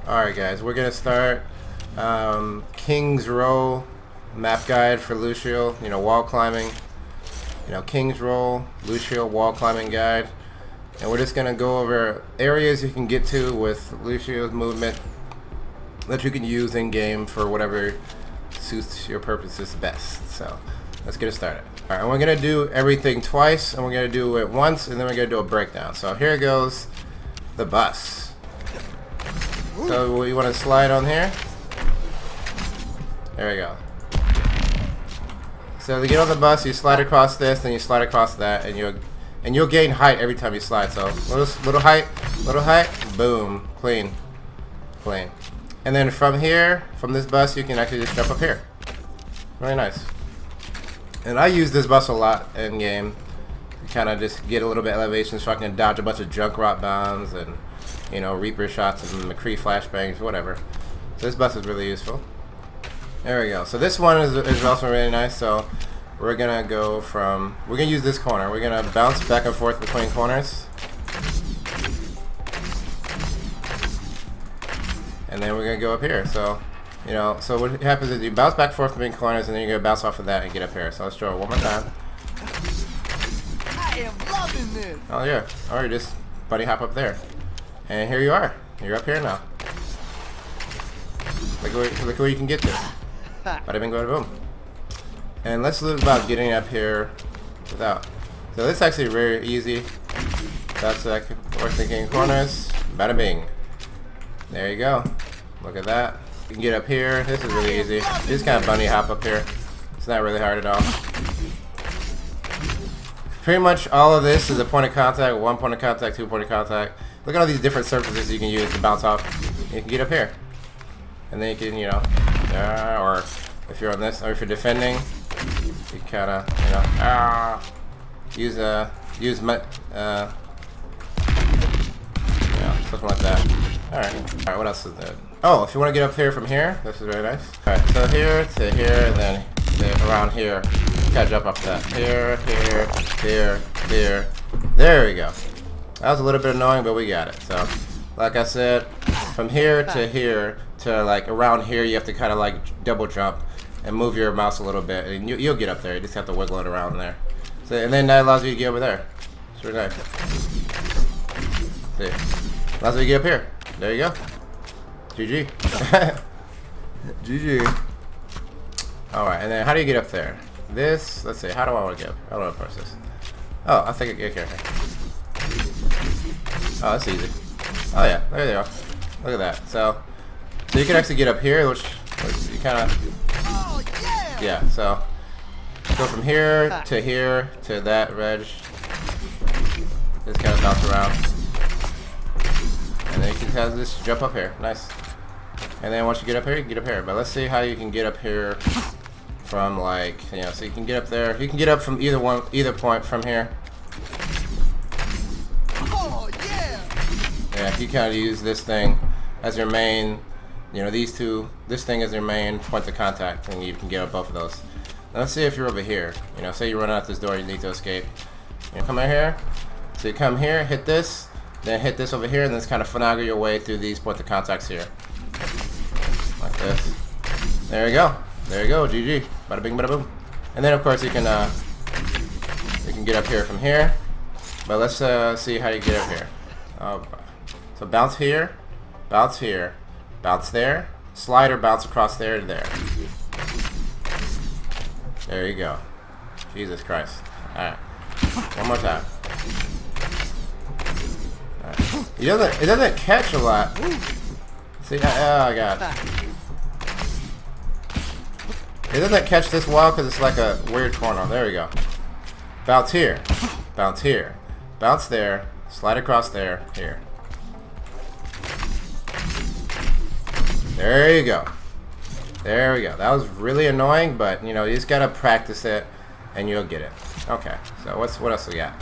Alright guys, we're gonna start King's Row map guide for Lucio, wall climbing. King's Row, Lucio wall climbing guide. And we're just gonna go over areas you can get to with Lucio's movement that you can use in game for whatever suits your purposes best. So let's get it started. Alright, and we're gonna do everything twice, and we're gonna do it once, and then we're gonna do a breakdown. So here goes the bus. So you want to slide on here. There we go. So to get on the bus, you slide across this, then you slide across that, and you'll gain height every time you slide. So little height, boom, clean. And then from here, from this bus, you can actually just jump up here. Really nice. And I use this bus a lot in game. Kind of just get a little bit of elevation so I can dodge a bunch of junk rock bombs and Reaper shots and McCree flashbangs, whatever. So this bus is really useful. There we go. So this one is also really nice. So we're gonna use this corner. We're gonna bounce back and forth between corners. And then we're gonna go up here. So, so what happens is you bounce back and forth between corners, and then you're gonna bounce off of that and get up here. So let's draw it one more time. I am loving this. Oh yeah. Or you just buddy hop up there. And here you are. You're up here now. Look where you can get to. Bada bing, bada boom. And let's look about getting up here without. So this is actually very easy. That's like we're thinking corners. Bada bing. There you go. Look at that. You can get up here. This is really easy. You just kind of bunny hop up here. It's not really hard at all. Pretty much all of this is a point of contact, 1 point of contact, 2 point of contact. Look at all these different surfaces you can use to bounce off. You can get up here. And then you can, or if you're on this, or if you're defending, you kind of, use something like that. Alright, what else is there? Oh, if you want to get up here from here, this is very nice. Alright, so here to here, and then around here. You gotta jump up that. Here. There we go. That was a little bit annoying, but we got it. So, like I said, from here to like around here, you have to kind of like double jump and move your mouse a little bit, and you'll get up there. You just have to wiggle it around there. So, and then that allows you to get over there. It's really nice. See, allows you to get up here. There you go. GG. GG. All right, and then how do you get up there? This. Let's see. How do I want to get up? How do I want to press this? Oh, I think okay. Oh, that's easy. Oh yeah, there they are. Look at that. So you can actually get up here, which you kind of. Yeah. So go from here to that ledge. Just kind of bounce around, and then you can kind of just jump up here. Nice. And then once you get up here, you can get up here. But let's see how you can get up here from like so you can get up there. You can get up from either point from here. Yeah, you kind of use this thing as your main, this thing is your main point of contact, and you can get up both of those. Now let's see if you're over here. Say you run out this door, you need to escape. Come out here. So you come here, hit this, then hit this over here, and then just kind of finagle your way through these point of contacts here. Like this. There you go. There you go. GG. Bada bing, bada boom. And then of course you can get up here from here. But let's see how you get up here. So bounce here, bounce there, slide or bounce across there to there. There you go. Jesus Christ. Alright. One more time. Alright. It doesn't catch a lot. See, oh god. It doesn't catch this wall because it's like a weird corner. There we go. Bounce here, bounce there, slide across there, here. There you go. There we go. That was really annoying, but you just gotta practice it, and you'll get it. Okay. So what else we got?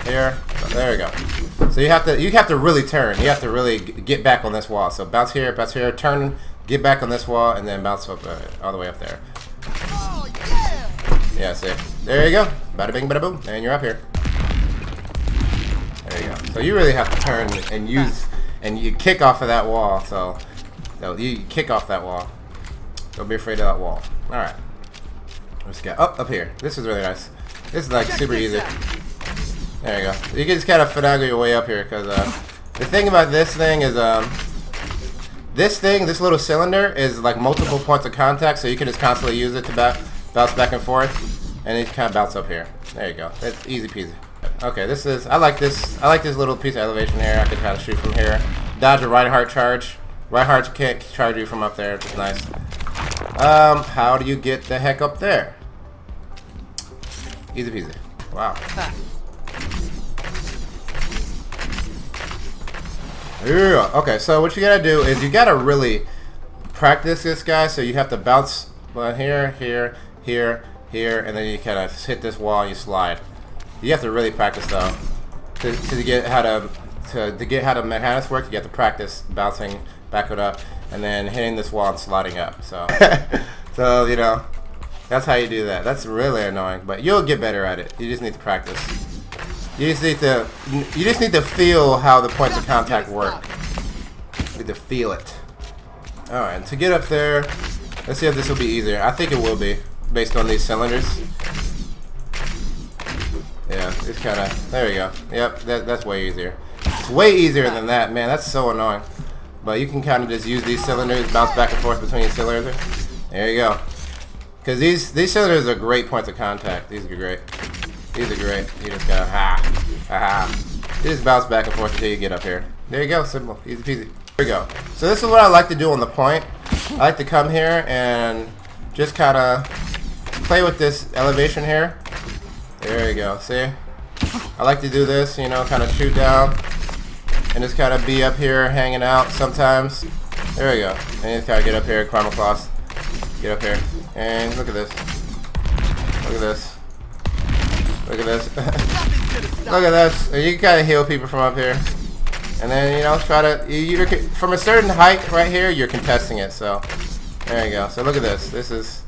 Here. So there we go. So you have to really turn. You have to really get back on this wall. So bounce here, turn, get back on this wall, and then bounce up all the way up there. Oh yeah. Yeah. See. There you go. Bada bing, bada boom, and you're up here. There you go. So you really have to turn and use and you kick off of that wall. So you kick off that wall. Don't be afraid of that wall. All right. Let's get up here. This is really nice. This is like super easy. There you go. You can just kind of finagle your way up here because the thing about this thing is this little cylinder is like multiple points of contact, so you can just constantly use it to bounce back and forth, and it kind of bounce up here. There you go. That's easy peasy. Okay, this is I like this little piece of elevation here. I can kind of shoot from here. Dodge a right heart charge. Right heart can't charge you from up there, which is nice. How do you get the heck up there? Easy peasy. Wow. Yeah. Okay, so what you gotta do is you gotta really practice this guy. So you have to bounce here, here, here, here, and then you kind of hit this wall and you slide. You have to really practice though to get how the mechanics work. You have to practice bouncing backward up and then hitting this wall and sliding up. So, so you know, that's how you do that. That's really annoying, but you'll get better at it. You just need to practice. You just need to feel how the points of contact work. You need to feel it. All right, and to get up there, let's see if this will be easier. I think it will be, based on these cylinders. Yeah, it's kind of, there we go. Yep, that's way easier. It's way easier than that, man. That's so annoying. But you can kind of just use these cylinders, bounce back and forth between these cylinders. There you go. Because these cylinders are great points of contact. These are great. These are great. You just gotta you just bounce back and forth until you get up here. There you go. Simple. Easy peasy. Here we go. So this is what I like to do on the point. I like to come here and just kind of play with this elevation here. There you go. See? I like to do this, you know, kind of shoot down and just kind of be up here hanging out sometimes. There we go. And just kind of get up here, climb across. Get up here. And look at this. Look at this. Look at this. Look at this. You can kind of heal people from up here. And then, you know, try to, from a certain height right here, you're contesting it. So, there you go. So look at this. This is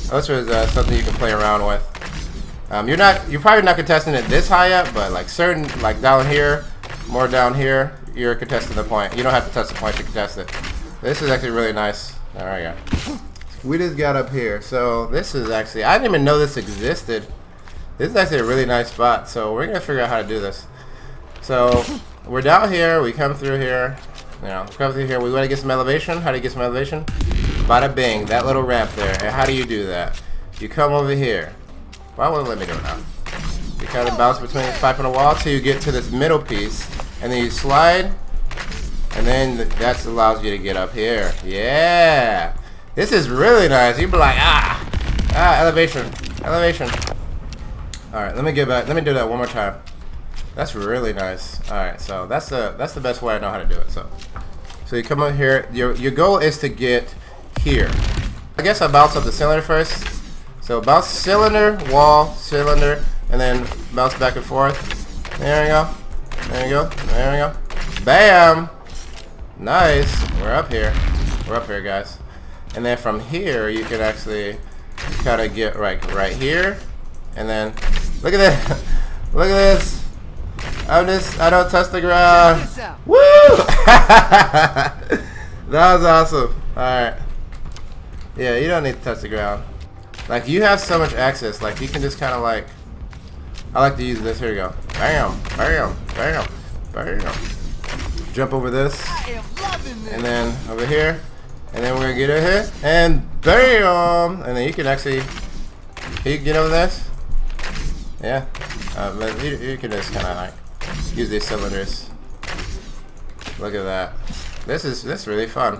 something you can play around with. You're probably not contesting it this high up, but like certain, like down here, more down here, you're contesting the point. You don't have to touch the point to contest it. This is actually really nice. There we go. We just got up here. So this is actually, I didn't even know this existed. This is actually a really nice spot. So we're gonna figure out how to do this. So we're down here. We come through here. You know, come through here. We want to get some elevation. How do you get some elevation? Bada bing. That little ramp there. And how do you do that? You come over here. Why won't it let me do it now? You kind of bounce between the pipe and the wall till you get to this middle piece, and then you slide, and then that allows you to get up here. Yeah, this is really nice. You'd be like, elevation, elevation. All right, let me get back. Let me do that one more time. That's really nice. All right, so that's the best way I know how to do it. So you come up here. Your goal is to get here. I guess I bounce up the cylinder first. So bounce cylinder, wall, cylinder, and then bounce back and forth. There we go. There you go. There we go. Bam! Nice. We're up here. We're up here, guys. And then from here, you can actually kind of get right here. And then, look at that. Look at this. I don't touch the ground. Woo! That was awesome. Alright. Yeah, you don't need to touch the ground. Like, you have so much access. Like, you can just kind of like, I like to use this. Here we go. Bam, bam, bam, bam. Jump over this. And then over here. And then we're going to get over here. And bam! And then you can actually, can you get over this? Yeah. You can just kind of like use these cylinders. Look at that. This is really fun.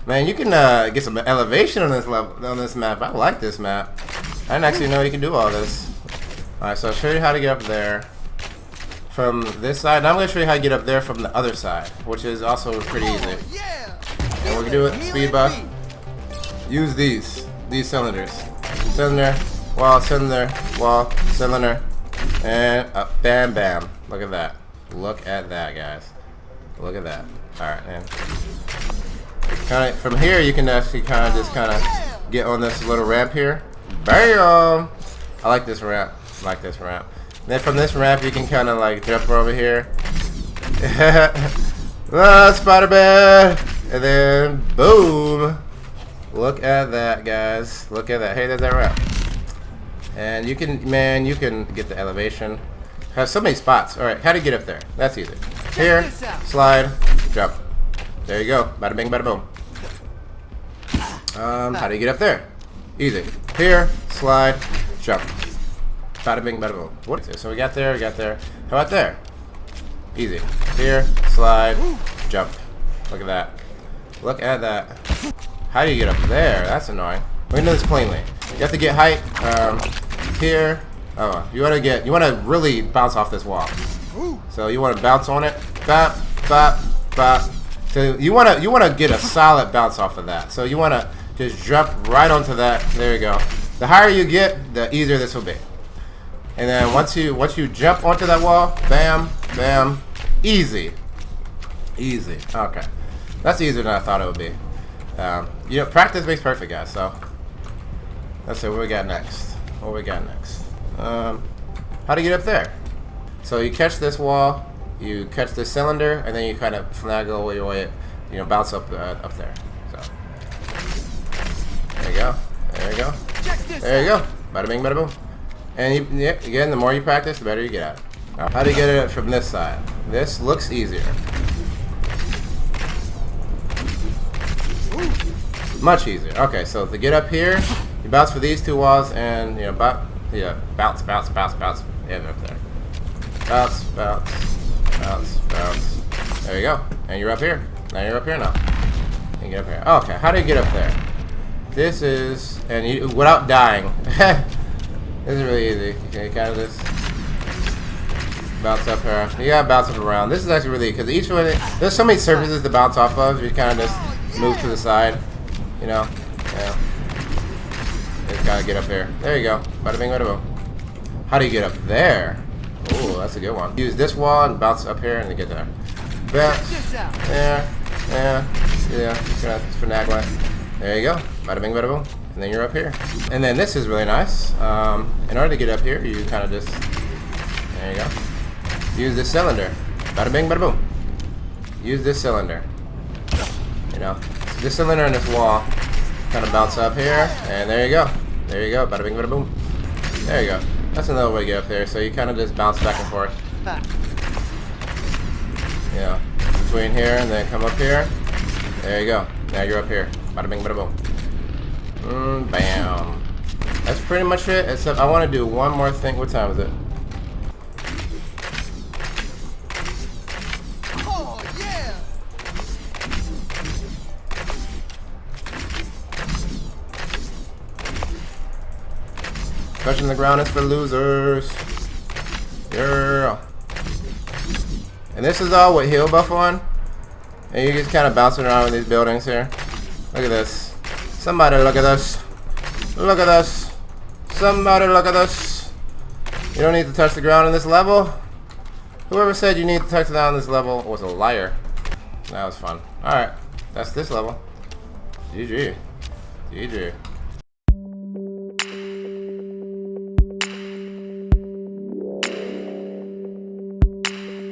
Man, you can get some elevation on this level, on this map. I like this map. I didn't actually know you can do all this. Alright, so I'll show you how to get up there from this side. Now I'm going to show you how to get up there from the other side, which is also pretty easy. And we're going to do it speed buff. Use these cylinders. Cylinder, wall, cylinder, and up, bam, bam. Look at that. Look at that, guys. Look at that. Alright, and kind of from here you can actually kind of get on this little ramp here. Bam! I like this ramp. I like this ramp. And then from this ramp you can kind of like jump over here. Spider bed. And then boom. Look at that, guys. Look at that. Hey, there's that wrap. And you can, man, you can get the elevation. Has so many spots. All right, how do you get up there? That's easy. Here, slide, jump. There you go. Bada bing, bada boom. How do you get up there? Easy. Here, slide, jump. Bada bing, bada boom. What? So we got there, we got there. How about there? Easy. Here, slide, jump. Look at that. Look at that. How do you get up there? That's annoying. We're gonna do this plainly. You have to get height. Here. Oh, you wanna really bounce off this wall. So you wanna bounce on it. Bop, bop, bop. So you wanna get a solid bounce off of that. So you wanna just jump right onto that. There you go. The higher you get, the easier this will be. And then once you jump onto that wall, bam, bam, easy, easy. Okay, that's easier than I thought it would be. You know, practice makes perfect, guys. So let's see what we got next. What we got next? How to get up there? So you catch this wall, you catch this cylinder, and then you kind of finagle your way, you know, bounce up up there. So there you go. There you go. There you go. Bada bing, bada boom. And again, the more you practice, the better you get at it. Now, how do you get it from this side? This looks easier. Much easier. Okay, so to get up here, you bounce for these two walls, and you know, bounce, bounce, bounce, bounce. Yeah, up there. Bounce, bounce, bounce, bounce. There you go. And you're up here. Now you're up here now. You get up here. Okay, how do you get up there? This is, and you without dying. This is really easy. Okay, kind of just bounce up here. You gotta bounce up around. This is actually really, because each one, there's so many surfaces to bounce off of. You kind of just move to the side, you know. Yeah. You just gotta get up here. There you go. Bada bing, bada boom. How do you get up there? Ooh, that's a good one. Use this wall and bounce up here and then get there. Bounce. There. Yeah. Yeah. Gonna finagle it. There you go. Bada bing, bada boom. And then you're up here. And then this is really nice. In order to get up here, you kind of just, there you go. Use this cylinder. Bada bing, bada boom. Use this cylinder. You know, this cylinder and this wall kind of bounce up here. And there you go. There you go. Bada bing, bada boom. There you go. That's another way to get up there. So you kind of just bounce back and forth. Yeah. Between here and then come up here. There you go. Now you're up here. Bada bing, bada boom. Bam. That's pretty much it, except I want to do one more thing. What time is it? Oh, yeah. Touching the ground is for losers. Girl. And this is all with heal buff on. And you're just kind of bouncing around in these buildings here. Look at this. Somebody look at this. Look at this. Somebody look at this. You don't need to touch the ground in this level. Whoever said you need to touch the ground on this level was a liar. That was fun. Alright. That's this level. GG. GG.